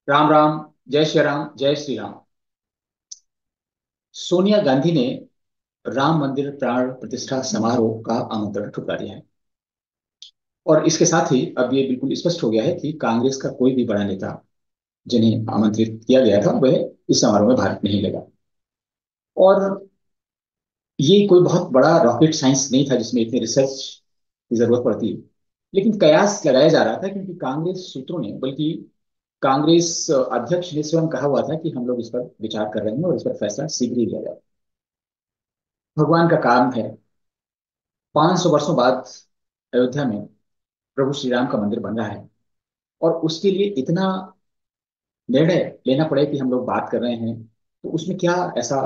राम राम। जय श्री राम, जय श्री राम। सोनिया गांधी ने राम मंदिर प्राण प्रतिष्ठा समारोह का आमंत्रण ठुकरा दिया है। और इसके साथ ही अब ये बिल्कुल स्पष्ट हो गया है कि कांग्रेस का कोई भी बड़ा नेता जिन्हें आमंत्रित किया गया था वह इस समारोह में भाग नहीं लेगा। और ये कोई बहुत बड़ा रॉकेट साइंस नहीं था जिसमें इतनी रिसर्च की जरूरत पड़ती है। लेकिन कयास लगाया जा रहा था क्योंकि कांग्रेस सूत्रों ने, बल्कि कांग्रेस अध्यक्ष ने स्वयं कहा हुआ था कि हम लोग इस पर विचार कर रहे हैं और इस पर फैसला शीघ्र ही लिया जाए। भगवान का काम है। 500 वर्षों बाद अयोध्या में प्रभु श्री राम का मंदिर बन रहा है। और उसके लिए इतना निर्णय लेना पड़े कि हम लोग बात कर रहे हैं, तो उसमें क्या ऐसा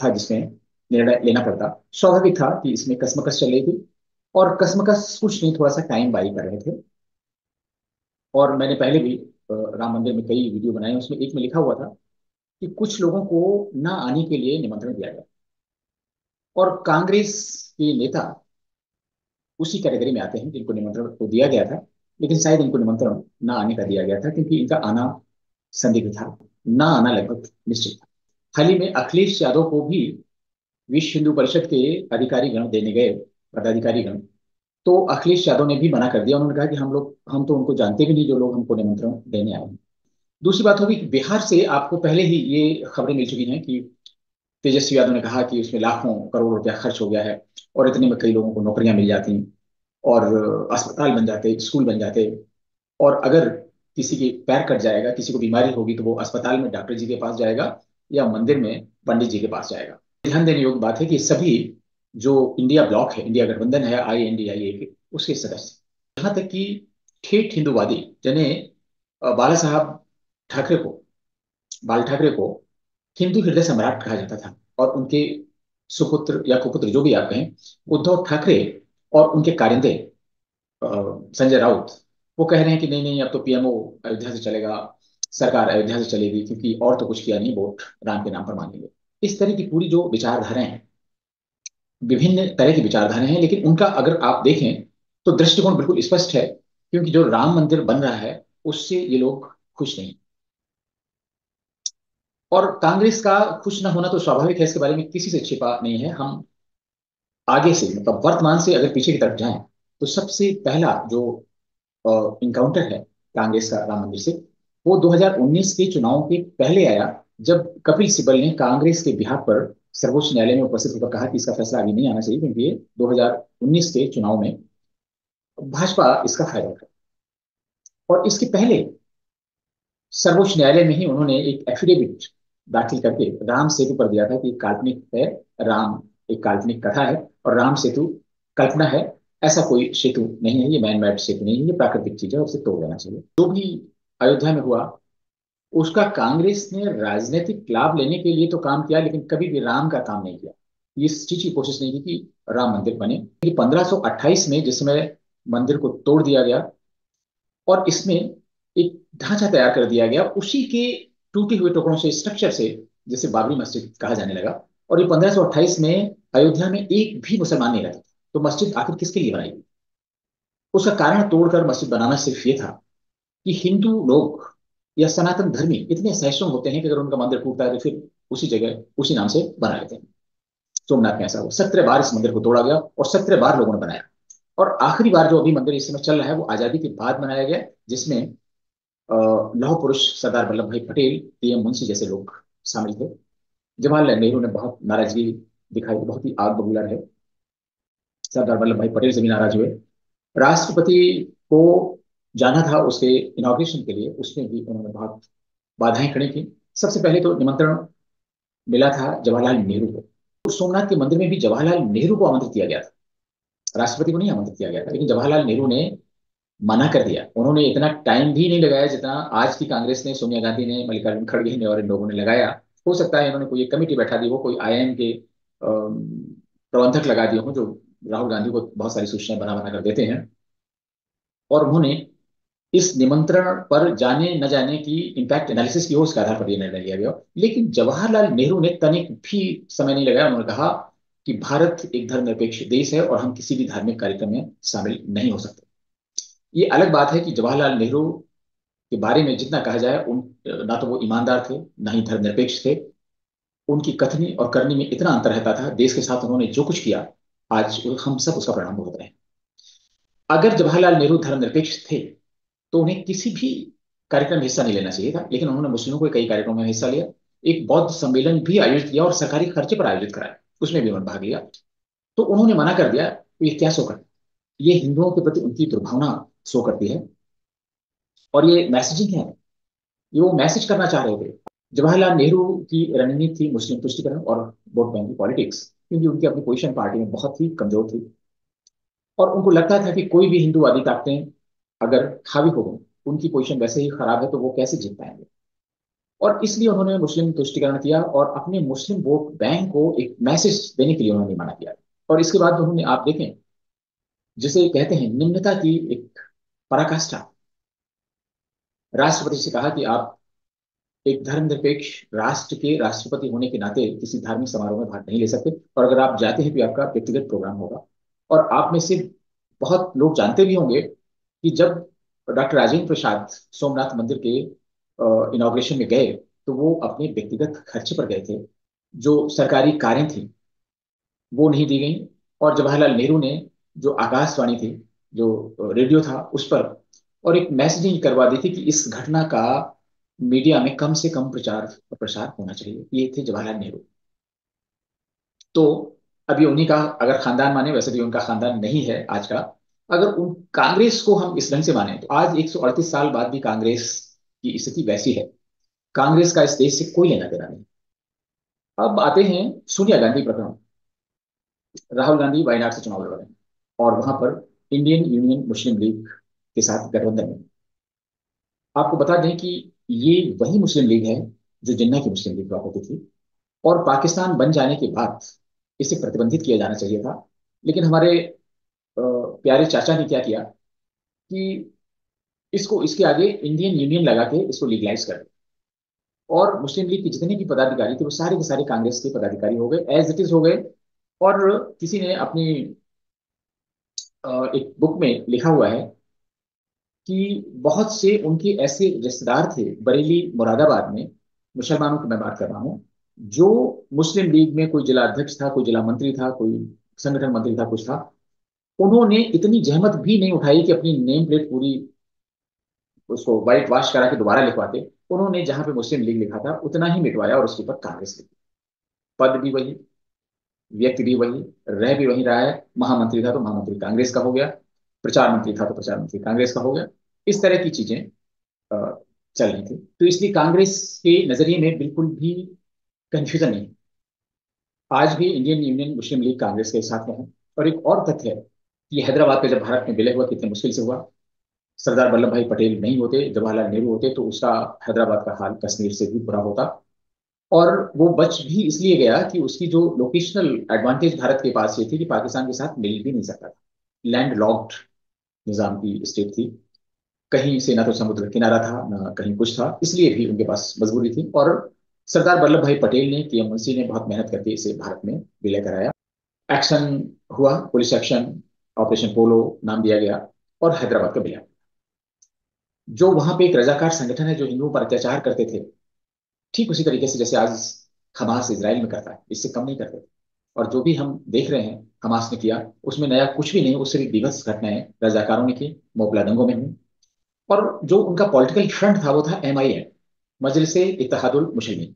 था जिसमें निर्णय लेना पड़ता। स्वाभाविक था कि इसमें कसमकस चल रही थी। और कसमकस कुछ नहीं, थोड़ा सा टाइम बाई कर रहे थे। और मैंने पहले भी राम मंदिर में कई वीडियो बनाए, उसमें एक में लिखा हुआ था कि कुछ लोगों को ना आने के लिए निमंत्रण दिया गया। और कांग्रेस के नेता उसी कैटेगरी में आते हैं जिनको निमंत्रण तो दिया गया था, लेकिन शायद इनको निमंत्रण ना आने का दिया गया था क्योंकि इनका आना संदिग्ध था। ना आना लगभग निश्चित था। हाल ही में अखिलेश यादव को भी विश्व हिंदू परिषद के अधिकारी गण देने गए, पदाधिकारी गण। तो अखिलेश यादव ने भी मना कर दिया। उन्होंने कहा कि हम तो उनको जानते भी नहीं जो लोग हमको निमंत्रण देने आए हैं। दूसरी बात होगी कि बिहार से आपको पहले ही ये खबरें मिल चुकी हैं कि तेजस्वी यादव ने कहा कि उसमें लाखों करोड़ रुपया खर्च हो गया है और इतने में कई लोगों को नौकरियां मिल जाती, और अस्पताल बन जाते, स्कूल बन जाते। और अगर किसी के पैर कट जाएगा, किसी को बीमारी होगी, तो वो अस्पताल में डॉक्टर जी के पास जाएगा या मंदिर में पंडित जी के पास जाएगा। ध्यान देने योग्य बात है कि सभी जो इंडिया ब्लॉक है, इंडिया गठबंधन है, INDIA के, उसके सदस्य, यहाँ तक कि ठेठ हिंदुवादी जिन्हें बाला साहब ठाकरे को, बाल ठाकरे को हिंदू हृदय सम्राट कहा जाता था, और उनके सुपुत्र या कुपुत्र जो भी आप कहें, उद्धव ठाकरे और उनके कारिंदे अ, संजय राउत, वो कह रहे हैं कि नहीं नहीं, अब तो PMO अयोध्या से चलेगा, सरकार अयोध्या से चलेगी, क्योंकि और तो कुछ किया नहीं, वोट राम के नाम पर मांगेंगे। इस तरह की पूरी जो विचारधाराएं हैं, विभिन्न तरह की विचारधाराएं हैं, लेकिन उनका अगर आप देखें तो दृष्टिकोण बिल्कुल स्पष्ट है। क्योंकि जो राम मंदिर बन रहा है उससे ये लोग खुश नहीं। और कांग्रेस का खुश ना होना तो स्वाभाविक है, इसके बारे में किसी से छिपा नहीं है। हम आगे से, मतलब वर्तमान से अगर पीछे की तरफ जाएं, तो सबसे पहला जो इनकाउंटर है कांग्रेस का राम मंदिर से, वो 2019 के चुनाव के पहले आया, जब कपिल सिब्बल ने कांग्रेस के बिहार पर सर्वोच्च न्यायालय में उपस्थित होकर कहा कि इसका फैसला अभी नहीं आना चाहिए क्योंकि ये 2019 के चुनाव में भाजपा इसका फायदा उठाए। और इसके पहले सर्वोच्च न्यायालय में ही उन्होंने एक एफिडेविट दाखिल करके राम सेतु पर दिया था कि काल्पनिक है, राम एक काल्पनिक कथा है, और राम सेतु कल्पना है। ऐसा कोई सेतु नहीं है, ये मैन मेड सेतु नहीं है, ये प्राकृतिक चीज है, उसे तोड़ देना चाहिए। जो भी अयोध्या में हुआ, उसका कांग्रेस ने राजनीतिक लाभ लेने के लिए तो काम किया, लेकिन कभी भी राम का काम नहीं किया। इस चीज की कोशिश नहीं की कि राम मंदिर बने। 1528 में जिस समय मंदिर को तोड़ दिया गया और इसमें एक ढांचा तैयार कर दिया गया उसी के टूटे हुए टुकड़ों से, स्ट्रक्चर से, जिसे बाबरी मस्जिद कहा जाने लगा। और ये 1528 में अयोध्या में एक भी मुसलमान नहीं रहता था। तो मस्जिद आखिर किसके लिए बनाई गई? उसका कारण तोड़कर मस्जिद बनाना सिर्फ ये था कि हिंदू लोग या सनातन धर्मी इतने सहिष्णु होते हैं कि अगर उनका मंदिर टूटता है तो फिर उसी जगह उसी नाम से बना लेते हैं। सोमनाथ में ऐसा हुआ, 17 बार इस मंदिर को तोड़ा गया और 17 बार लोगों ने बनाया। और आखिरी बार जो अभी मंदिर इस समय चल रहा है वो आजादी के बाद बनाया गया, जिसमें लौह पुरुष सरदार वल्लभ भाई पटेल, PM मुंशी जैसे लोग शामिल थे। जवाहरलाल नेहरू ने बहुत नाराजगी दिखाई, बहुत ही आग बबूला रहे। सरदार वल्लभ भाई पटेल से भी नाराज हुए। राष्ट्रपति को जाना था उसके इनॉग्रेशन के लिए, उसमें भी उन्होंने बहुत बाधाएं खड़ी की। सबसे पहले तो निमंत्रण मिला था जवाहरलाल नेहरू को। तो सोमनाथ के मंदिर में भी जवाहरलाल नेहरू को आमंत्रित किया गया था, राष्ट्रपति को नहीं आमंत्रित किया गया था। लेकिन जवाहरलाल नेहरू ने मना कर दिया। उन्होंने इतना टाइम भी नहीं लगाया जितना आज की कांग्रेस ने, सोनिया गांधी ने, मल्लिकार्जुन खड़गे ने और इन लोगों ने लगाया। हो सकता है इन्होंने कोई एक कमेटी बैठा दी हो, कोई IIM के प्रबंधक लगा दिए हों जो राहुल गांधी को बहुत सारी सूचनाएं बना बना कर देते हैं। और उन्होंने इस निमंत्रण पर जाने न जाने की इम्पैक्ट एनालिसिस की हो, उसके आधार पर यह निर्णय लिया गया। लेकिन जवाहरलाल नेहरू ने तनिक भी समय नहीं लगाया। उन्होंने कहा कि भारत एक धर्मनिरपेक्ष देश है और हम किसी भी धार्मिक कार्यक्रम में शामिल नहीं हो सकते। ये अलग बात है कि जवाहरलाल नेहरू के बारे में जितना कहा जाए, उन ना तो वो ईमानदार थे, ना ही धर्मनिरपेक्ष थे। उनकी कथनी और करनी में इतना अंतर रहता था। देश के साथ उन्होंने जो कुछ किया, आज हम सब उसका परिणाम भुगत रहे हैं। अगर जवाहरलाल नेहरू धर्मनिरपेक्ष थे तो उन्हें किसी भी कार्यक्रम में हिस्सा नहीं लेना चाहिए था, लेकिन उन्होंने मुस्लिमों के कई कार्यक्रमों में हिस्सा लिया। एक बौद्ध सम्मेलन भी आयोजित किया और सरकारी खर्चे पर आयोजित कराया, उसमें भी उन्होंने भाग लिया। तो उन्होंने मना कर दिया, तो ये क्या शो करता है? ये हिंदुओं के प्रति उनकी दुर्भावना शो करती है। और ये मैसेजिंग है, ये वो मैसेज करना चाह रहे थे। जवाहरलाल नेहरू की रणनीति थी मुस्लिम तुष्टिकरण और वोट बैंक की पॉलिटिक्स, क्योंकि उनकी अपनी पोजीशन पार्टी में बहुत ही कमजोर थी। और उनको लगता था कि कोई भी हिंदूवादी ताकतें अगर हावी हो गई, उनकी पोजीशन वैसे ही खराब है, तो वो कैसे जीत पाएंगे। और इसलिए उन्होंने मुस्लिम तुष्टिकरण किया और अपने मुस्लिम वोट बैंक को एक मैसेज देने के लिए उन्होंने मना किया। और इसके बाद उन्होंने, आप देखें, जिसे कहते हैं निम्नता की एक पराकाष्ठा, राष्ट्रपति से कहा कि आप एक धर्मनिरपेक्ष राष्ट्र के राष्ट्रपति होने के नाते किसी धार्मिक समारोह में भाग नहीं ले सकते, और अगर आप जाते हैं तो आपका व्यक्तिगत प्रोग्राम होगा। और आप में से बहुत लोग जानते भी होंगे कि जब डॉक्टर राजेंद्र प्रसाद सोमनाथ मंदिर के इनॉग्रेशन में गए, तो वो अपने व्यक्तिगत खर्चे पर गए थे। जो सरकारी कारें थी वो नहीं दी गई। और जवाहरलाल नेहरू ने जो आकाशवाणी थी, जो रेडियो था, उस पर और एक मैसेजिंग करवा दी थी कि इस घटना का मीडिया में कम से कम प्रचार और प्रसार होना चाहिए। ये थे जवाहरलाल नेहरू। तो अभी उन्हीं का अगर खानदान माने, वैसे भी उनका खानदान नहीं है आज का। अगर उन कांग्रेस को हम इस ढंग से माने, तो आज 138 साल बाद भी कांग्रेस की स्थिति वैसी है। कांग्रेस का इस देश से कोई लेना देना नहीं। अब आते हैं सोनिया गांधी प्रकरण। राहुल गांधी वायनाड से चुनाव लड़ रहे हैं और वहां पर इंडियन यूनियन मुस्लिम लीग के साथ गठबंधन में। आपको बता दें कि ये वही मुस्लिम लीग है जो जिन्ना की मुस्लिम लीग हुआ करती थी। और पाकिस्तान बन जाने के बाद इसे प्रतिबंधित किया जाना चाहिए था, लेकिन हमारे प्यारे चाचा ने क्या किया कि इसको, इसके आगे इंडियन यूनियन लगा के इसको लीगलाइज कर दिया। और मुस्लिम लीग के जितने भी पदाधिकारी थे वो सारे के सारे कांग्रेस के पदाधिकारी हो गए, एज इट इज हो गए। और किसी ने अपनी एक बुक में लिखा हुआ है कि बहुत से उनके ऐसे रिश्तेदार थे बरेली मुरादाबाद में, मुसलमानों की मैं बात कर रहा हूँ, जो मुस्लिम लीग में कोई जिला अध्यक्ष था, कोई जिला मंत्री था, कोई संगठन मंत्री था, कुछ था। उन्होंने इतनी जहमत भी नहीं उठाई कि अपनी नेम प्लेट पूरी उसको व्हाइट वॉश करा के दोबारा लिखवाते। उन्होंने जहां पे मुस्लिम लीग लिखा था उतना ही मिटवाया और उसके ऊपर कांग्रेस लिखी। पद भी वही, व्यक्ति भी वही, रह भी वही रहा है। महामंत्री था तो महामंत्री कांग्रेस का हो गया, प्रचार मंत्री था तो प्रचार मंत्री कांग्रेस का हो गया। इस तरह की चीजें अ, चल रही थी। तो इसलिए कांग्रेस के नजरिए में बिल्कुल भी कंफ्यूजन नहीं। आज भी इंडियन यूनियन मुस्लिम लीग कांग्रेस के साथ में है। और एक और तथ्य है कि हैदराबाद का जब भारत में विलय हुआ कितने मुश्किल से हुआ। सरदार वल्लभ भाई पटेल नहीं होते, जवाहरलाल नेहरू होते, तो उसका हैदराबाद का हाल कश्मीर से भी बुरा होता। और वो बच भी इसलिए गया कि उसकी जो लोकेशनल एडवांटेज भारत के पास ये थी कि पाकिस्तान के साथ मिल भी नहीं सकता था। लैंड लॉक्ड निजाम की स्टेट थी। कहीं से ना तो समुद्र किनारा था, ना कहीं कुछ था, इसलिए भी उनके पास मजबूरी थी। और सरदार वल्लभ भाई पटेल ने, के मुंशी ने बहुत मेहनत करके इसे भारत में विलय कराया। एक्शन हुआ, पुलिस एक्शन, ऑपरेशन पोलो नाम दिया गया, और हैदराबाद का विलय। जो वहां पे एक रजाकार संगठन है जो हिंदुओं पर अत्याचार करते थे, ठीक उसी तरीके से जैसे आज हमास इसराइल में करता है, इससे कम नहीं करते थे। और जो भी हम देख रहे हैं हमास ने किया, उसमें नया कुछ भी नहीं, वो सिर्फ विभत्स घटनाएं रजाकारों ने की, मोपला दंगों में हुई। और जो उनका पॉलिटिकल फ्रंट था वो था MIM, मजलिस ए इत्तेहादुल मुस्लिमीन।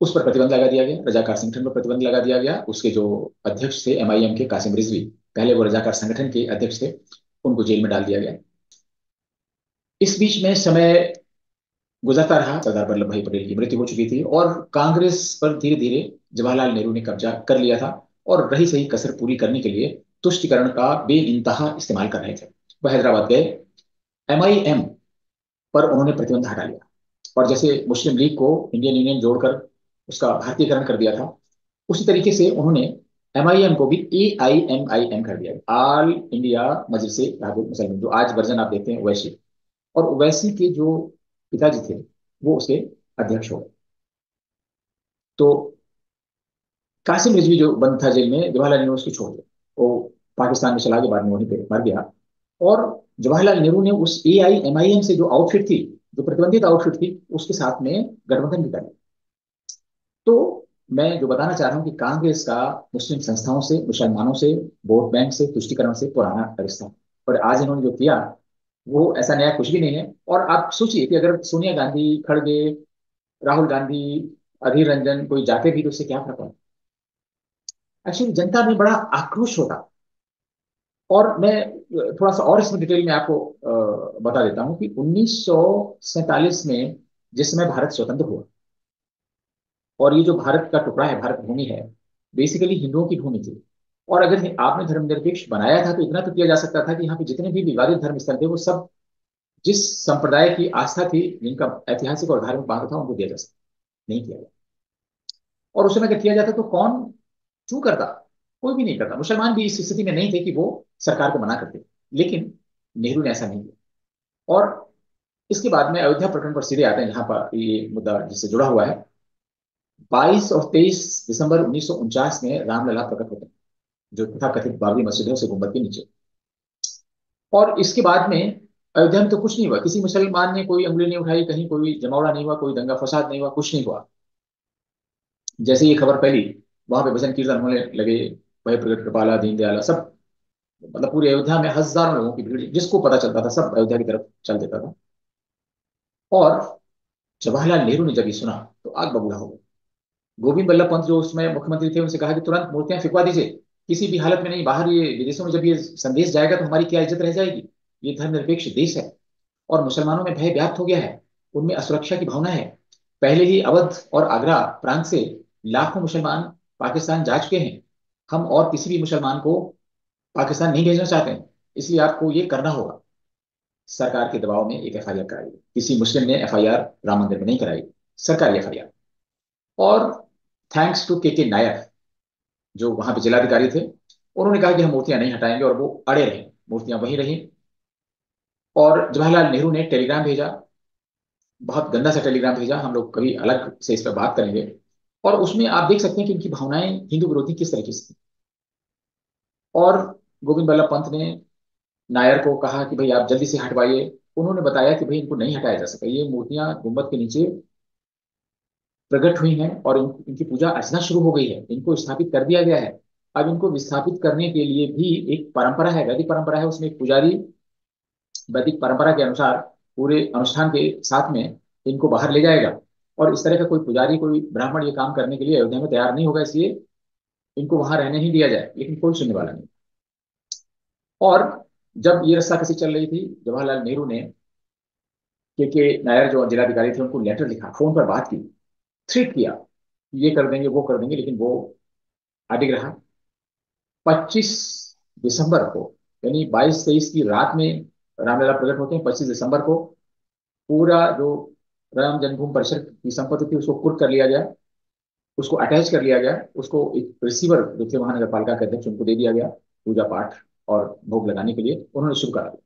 उस पर प्रतिबंध लगा दिया गया, रजाकार संगठन पर प्रतिबंध लगा दिया गया। उसके जो अध्यक्ष थे MIM के, कासिम रिजवी, पहले वो रजाकार संगठन के अध्यक्ष थे, उनको जेल में डाल दिया गया। इस बीच में समय गुजरता रहा, सरदार वल्लभ भाई पटेल की मृत्यु हो चुकी थी और कांग्रेस पर धीरे धीरे जवाहरलाल नेहरू ने कब्जा कर लिया था। और रही सही कसर पूरी करने के लिए तुष्टिकरण का बे इंतहा इस्तेमाल कर रहे थे। वह हैदराबाद गए, MIM पर उन्होंने प्रतिबंध हटा लिया। और जैसे मुस्लिम लीग को इंडियन यूनियन जोड़कर उसका भारतीयकरण कर दिया था, उसी तरीके से उन्होंने MIM को भी AIMIM कर दिया, ऑल इंडिया मजलिस इत्तेहादुल मुसलमान, जो आज वर्जन आप देखते हैं ओवैसी। और ओवैसी के जो पिताजी थे वो उसके अध्यक्ष हो गए। तो कासिम रिजवी जो बंद था जेल में, जवाहरलाल नेहरू उसको छोड़ दिया। वो पाकिस्तान में चला गया, बाद में वहीं पे मर गया। और जवाहरलाल नेहरू ने उस AIMIM से जो आउटफिट थी, जो प्रतिबंधित आउटफिट थी, उसके साथ में गठबंधन भी कर लिया। तो मैं जो बताना चाह रहा हूँ कि कांग्रेस का मुस्लिम संस्थाओं से, मुसलमानों से, वोट बैंक से, तुष्टिकरण से पुराना रिश्ता है। और आज इन्होंने जो किया वो ऐसा नया कुछ भी नहीं है। और आप सोचिए कि अगर सोनिया गांधी, खड़गे, राहुल गांधी, अधीर रंजन कोई जाते भी तो उससे क्या फर्क पड़ता। एक्चुअली जनता में बड़ा आक्रोश होता। और मैं थोड़ा सा और इसमें डिटेल में आपको बता देता हूँ कि 1947 में जिस समय भारत स्वतंत्र हुआ, और ये जो भारत का टुकड़ा है, भारत भूमि है, बेसिकली हिंदुओं की भूमि थी। और अगर आपने धर्मनिरपेक्ष बनाया था तो इतना तो किया जा सकता था कि यहाँ पे जितने भी विवादित धर्म स्थल थे वो सब जिस संप्रदाय की आस्था थी, जिनका ऐतिहासिक और धार्मिक महत्व था, उनको दिया जा सकता। नहीं किया गया। और उस समय अगर किया जाता तो कौन क्यों करता? कोई भी नहीं करता। मुसलमान भी इस स्थिति में नहीं थे कि वो सरकार को मना करते। लेकिन नेहरू ने ऐसा नहीं किया। और इसके बाद में अयोध्या प्रकरण पर सीधे आते हैं, जहां पर ये मुद्दा जिससे जुड़ा हुआ है। 22 और 23 दिसंबर 1949 में रामलला प्रकट होते हैं, जो तथाकथित बाबरी मस्जिद है, उसे गुम्बद के नीचे। और इसके बाद में अयोध्या में तो कुछ नहीं हुआ, किसी मुसलमान ने कोई उंगली नहीं उठाई, कहीं कोई जमावड़ा नहीं हुआ, कोई दंगा फसाद नहीं हुआ, कुछ नहीं हुआ। जैसे ये खबर फैली, वहां पे भजन कीर्तन होने लगे, भय प्रगट कृपाला दीन दयाला सब, मतलब पूरी अयोध्या में हजारों लोगों की भीड़, जिसको पता चलता था सब अयोध्या की तरफ चल देता था। और जवाहरलाल नेहरू ने जब ये सुना तो आग बबूला हो गया। गोविंद बल्लभ पंत जो उसमें मुख्यमंत्री थे, उनसे कहा कि तुरंत मूर्तियां फिकवा दीजिए, किसी भी हालत में नहीं। बाहर ये विदेशों में जब ये संदेश जाएगा तो हमारी क्या इज्जत रह जाएगी। ये धर्मनिरपेक्ष देश है। और मुसलमानों में भय व्याप्त हो गया है, उनमें असुरक्षा की भावना है। पहले ही अवध और आगरा प्रांत से लाखों मुसलमान पाकिस्तान जा चुके हैं। हम और किसी भी मुसलमान को पाकिस्तान नहीं भेजना चाहते हैं। इसलिए आपको ये करना होगा। सरकार के दबाव में एक FIR कराई। किसी मुस्लिम ने FIR राम मंदिर में नहीं कराई, सरकारी FIR। और थैंक्स टू के नायर, जो वहां पे जिलाधिकारी थे, उन्होंने कहा कि हम मूर्तियां नहीं हटाएंगे, और वो अड़े रहे, मूर्तियां वहीं रही। और जवाहरलाल नेहरू ने टेलीग्राम भेजा, बहुत गंदा सा टेलीग्राम भेजा, हम लोग कभी अलग से इस पर बात करेंगे। और उसमें आप देख सकते हैं कि इनकी भावनाएं हिंदू विरोधी किस तरीके से थी। और गोविंद बल्लभ पंत ने नायर को कहा कि भाई आप जल्दी से हटवाइए। उन्होंने बताया कि भाई इनको नहीं हटाया जा सका, ये मूर्तियां गुम्बद के नीचे प्रकट हुई हैं, और इनकी पूजा अर्चना शुरू हो गई है, इनको स्थापित कर दिया गया है। अब इनको विस्थापित करने के लिए भी एक परंपरा है, वैदिक परंपरा है, उसमें एक पुजारी वैदिक परंपरा के अनुसार पूरे अनुष्ठान के साथ में इनको बाहर ले जाएगा। और इस तरह का कोई पुजारी, कोई ब्राह्मण ये काम करने के लिए अयोध्या में तैयार नहीं होगा, इसलिए इनको वहां रहने ही दिया जाए। लेकिन कोई सुनने वाला नहीं। और जब ये रस्साकसी चल रही थी, जवाहरलाल नेहरू ने के नायर जो जिलाधिकारी थे उनको लेटर लिखा, फोन पर बात की, थ्रेट किया, ये कर देंगे वो कर देंगे, लेकिन वो अडिग रहा। 25 दिसंबर को, यानी 22-23 की रात में रामलला प्रकट होते हैं। 25 दिसंबर को पूरा जो राम जन्मभूमि परिसर की संपत्ति थी उसको कुर्क कर लिया गया, उसको अटैच कर लिया गया, उसको एक रिसीवर जो थे महानगर पालिका के अध्यक्ष उनको दे दिया गया, पूजा पाठ और भोग लगाने के लिए उन्होंने शुरू करा दिया।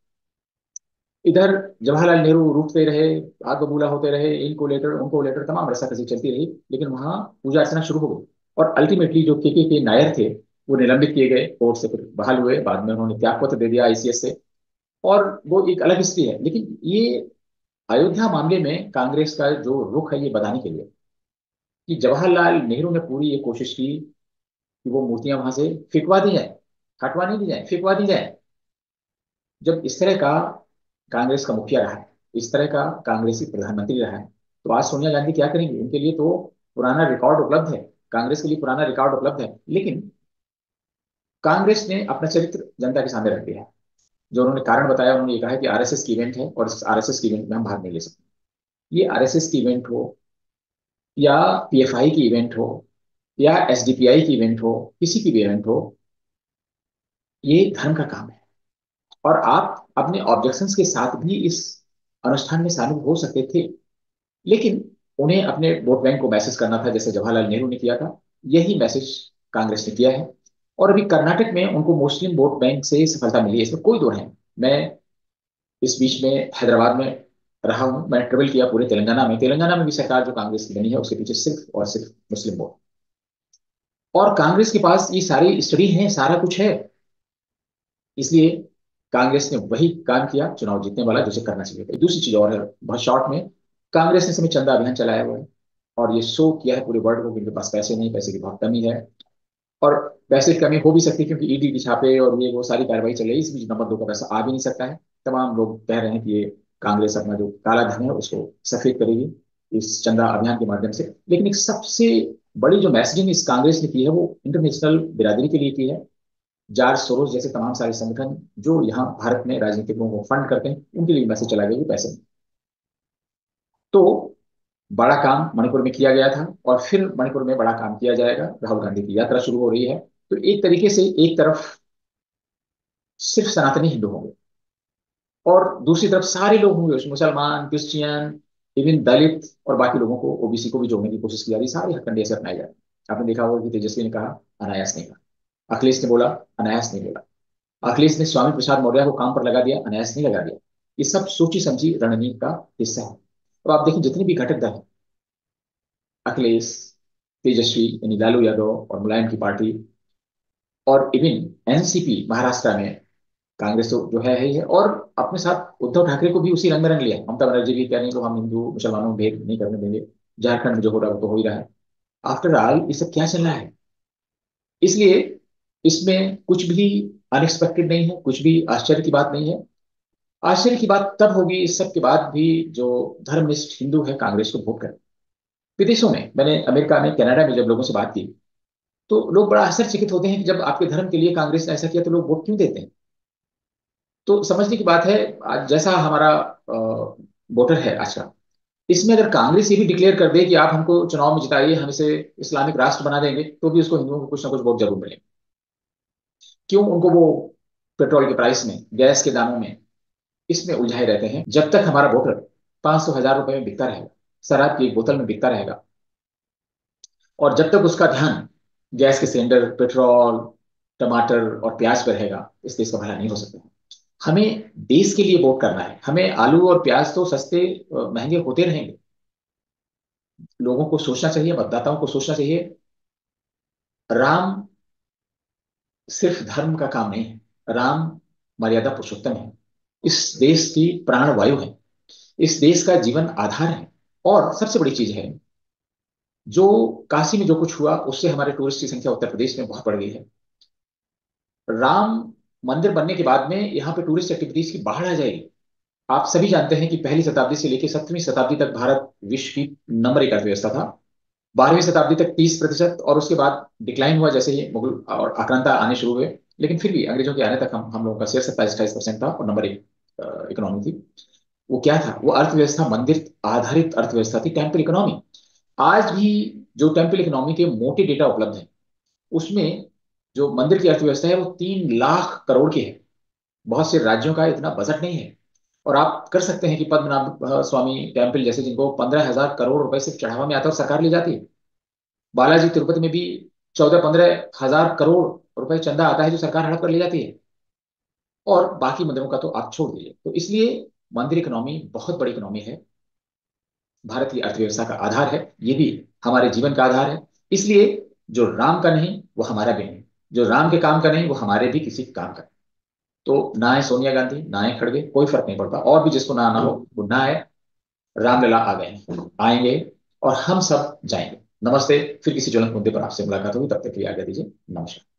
इधर जवाहरलाल नेहरू रूठते रहे, आग बबूला होते रहे, इनको लेटर उनको लेटर, तमाम रस्साकसी चलती रही। लेकिन वहां पूजा अर्चना शुरू हो गई। और अल्टीमेटली जो के नायर थे वो निलंबित किए गए, कोर्ट से फिर बहाल हुए, बाद में उन्होंने त्याग पत्र दे दिया ICS से। और वो एक अलग हिस्ट्री है। लेकिन ये अयोध्या मामले में कांग्रेस का जो रुख है, ये बताने के लिए कि जवाहरलाल नेहरू ने पूरी ये कोशिश की कि वो मूर्तियां वहां से फिकवा दी जाए, हटवा नहीं दी जाए, फिकवा दी जाए। जब इस तरह का कांग्रेस का मुखिया रहा है, इस तरह का कांग्रेसी प्रधानमंत्री रहा है, तो आज सोनिया गांधी क्या करेंगे? उनके लिए तो पुराना रिकॉर्ड उपलब्ध है, कांग्रेस के लिए पुराना रिकॉर्ड उपलब्ध है। लेकिन कांग्रेस ने अपना चरित्र जनता के सामने रख दिया है। जो उन्होंने कारण बताया, उन्होंने ये कहा है कि RSS की इवेंट है और इस RSS की इवेंट में हम भाग नहीं ले सकते। ये RSS की इवेंट हो, या PFI की इवेंट हो, या SDPI की इवेंट हो, किसी की भी इवेंट हो, ये धर्म का काम है। और आप अपने ऑब्जेक्शंस के साथ भी इस अनुष्ठान में शामिल हो सकते थे। लेकिन उन्हें अपने वोट बैंक को मैसेज करना था, जैसे जवाहरलाल नेहरू ने किया था। यही मैसेज कांग्रेस ने किया है। और अभी कर्नाटक में उनको मुस्लिम वोट बैंक से सफलता मिली है, इसमें कोई दो है। मैं इस बीच में हैदराबाद में रहा हूं, मैं ट्रेवल किया पूरे तेलंगाना में। तेलंगाना में भी सरकार जो कांग्रेस की बनी है उसके पीछे सिर्फ और सिर्फ मुस्लिम वोट। और कांग्रेस के पास ये सारी स्टडी है, सारा कुछ है। इसलिए कांग्रेस ने वही काम किया चुनाव जीतने वाला जैसे करना चाहिए था। दूसरी चीज और है बहुत शॉर्ट में, कांग्रेस ने समय चंदा अभियान चलाया हुआ है और ये शो किया है पूरे वर्ल्ड को कि इनके पास पैसे नहीं, पैसे की बहुत कमी है। और पैसे की कमी हो भी सकती है क्योंकि ईडी की छापे और ये वो सारी कार्रवाई चल रही है, इस बीच नंबर 2 का पैसा आ भी नहीं सकता है। तमाम लोग कह रहे हैं कि ये कांग्रेस अपना जो काला धन है उसको सफेद करेगी इस चंदा अभियान के माध्यम से। लेकिन एक सबसे बड़ी जो मैसेजिंग इस कांग्रेस ने की है वो इंटरनेशनल बिरादरी के लिए की है। जॉर्ज सोरोस जैसे तमाम सारे संगठन जो यहाँ भारत में राजनीतिकों को फंड करते हैं उनके लिए मैसेज चला गया कि पैसे नहीं। तो बड़ा काम मणिपुर में किया गया था और फिर मणिपुर में बड़ा काम किया जाएगा। राहुल गांधी की यात्रा शुरू हो रही है। तो एक तरीके से एक तरफ सिर्फ सनातनी हिंदू होंगे और दूसरी तरफ सारे लोग होंगे, उसमें मुसलमान, क्रिश्चियन, इवन दलित और बाकी लोगों को, ओबीसी को भी जोड़ने की कोशिश की जा रही है। सारे हथकंडे ऐसे अपनाए जा रहे हैं। आपने देखा होगा कि तेजस्वी ने कहा, अनायास ने कहा। अखिलेश ने बोला, अनायास नहीं बोला। अखिलेश ने स्वामी प्रसाद मौर्य को काम पर लगा दिया, अनायास नहीं लगा दिया। ये सब सोची समझी रणनीति का हिस्सा है। तो आप देखिए जितने भी घटक दल हैं, अखिलेश, तेजस्वी यानी लालू यादव और मुलायम की पार्टी, और इवन एनसीपी महाराष्ट्र में, कांग्रेस तो जो है ही है, और अपने साथ उद्धव ठाकरे को भी उसी रंग में रंग लिया। ममता बनर्जी भी कह रही है कि हम हिंदू मुसलमानों में भेद नहीं करने देंगे। झारखंड में जो हो रहा है वो तो हो ही रहा है। आफ्टर ऑल ये सब क्या चल रहा है? इसलिए इसमें कुछ भी अनएक्सपेक्टेड नहीं है, कुछ भी आश्चर्य की बात नहीं है। आश्चर्य की बात तब होगी इस सब के बाद भी जो धर्मनिष्ठ हिंदू है कांग्रेस को वोट करें। विदेशों में, मैंने अमेरिका में, कनाडा में जब लोगों से बात की तो लोग बड़ा आश्चर्यचकित होते हैं कि जब आपके धर्म के लिए कांग्रेस ने ऐसा किया तो लोग वोट क्यों देते हैं। तो समझने की बात है। आज जैसा हमारा वोटर है आज का, इसमें अगर कांग्रेस ये भी डिक्लेयर कर दे कि आप हमको चुनाव में जिताइए, हम इसे इस्लामिक राष्ट्र बना देंगे, तो भी उसको हिंदुओं को कुछ ना कुछ वोट जरूर मिलेंगे। क्यों? उनको वो पेट्रोल के प्राइस में, गैस के दामों में, इसमें उलझाए रहते हैं। जब तक हमारा वोटर 500 हजार रुपए में बिकता रहेगा, शराब की एक बोतल में बिकता रहेगा, और जब तक उसका ध्यान गैस के सिलेंडर, पेट्रोल, टमाटर और प्याज पर रहेगा, इस देश का भला नहीं हो सकता। हमें देश के लिए वोट करना है। हमें आलू और प्याज तो सस्ते महंगे होते रहेंगे। लोगों को सोचना चाहिए, मतदाताओं को सोचना चाहिए, राम सिर्फ धर्म का काम नहीं है। राम मर्यादा पुरुषोत्तम है। इस देश की प्राण वायु है। इस देश का जीवन आधार है। और सबसे बड़ी चीज है, जो काशी में जो कुछ हुआ उससे हमारे टूरिस्ट की संख्या उत्तर प्रदेश में बहुत बढ़ गई है। राम मंदिर बनने के बाद में यहाँ पे टूरिस्ट एक्टिविटीज की बाढ़ आ जाएगी। आप सभी जानते हैं कि पहली शताब्दी से लेकर 7वीं शताब्दी तक भारत विश्व की नंबर 1 अर्थव्यवस्था था। 12वीं शताब्दी तक 30%, और उसके बाद डिक्लाइन हुआ जैसे ही मुगल और आक्रांता आने शुरू हुए। लेकिन फिर भी अंग्रेजों के आने तक हम लोगों का शेयर 27-28% था और नंबर 1 इकोनॉमी थी। वो क्या था? वो अर्थव्यवस्था मंदिर आधारित अर्थव्यवस्था थी, टेम्पल इकोनॉमी। आज भी जो टेम्पल इकोनॉमी के मोटे डेटा उपलब्ध हैं उसमें जो मंदिर की अर्थव्यवस्था है वो 3 लाख करोड़ की है। बहुत से राज्यों का इतना बजट नहीं है। और आप कर सकते हैं कि पद्मनाभ स्वामी टेम्पल जैसे, जिनको 15,000 करोड़ रुपए सिर्फ चढ़ावा में आता है और सरकार ले जाती है। बालाजी तिरुपति में भी 14-15 हजार करोड़ रुपए चंदा आता है जो सरकार हड़प कर ले जाती है। और बाकी मंदिरों का तो आप छोड़ दीजिए। तो इसलिए मंदिर इकोनॉमी बहुत बड़ी इकोनॉमी है, भारत की अर्थव्यवस्था का आधार है, ये भी हमारे जीवन का आधार है। इसलिए जो राम का नहीं वो हमारा भी नहीं, जो राम के काम का नहीं वो हमारे भी किसी काम का नहीं। तो ना है सोनिया गांधी, ना है खड़गे, कोई फर्क नहीं पड़ता। और भी जिसको ना आना हो वो ना है। रामलला आ गए हैं, आएंगे, और हम सब जाएंगे। नमस्ते। फिर किसी ज्वलंत मुद्दे पर आपसे मुलाकात होगी, तब तक के लिए आज्ञा दीजिए। नमस्कार।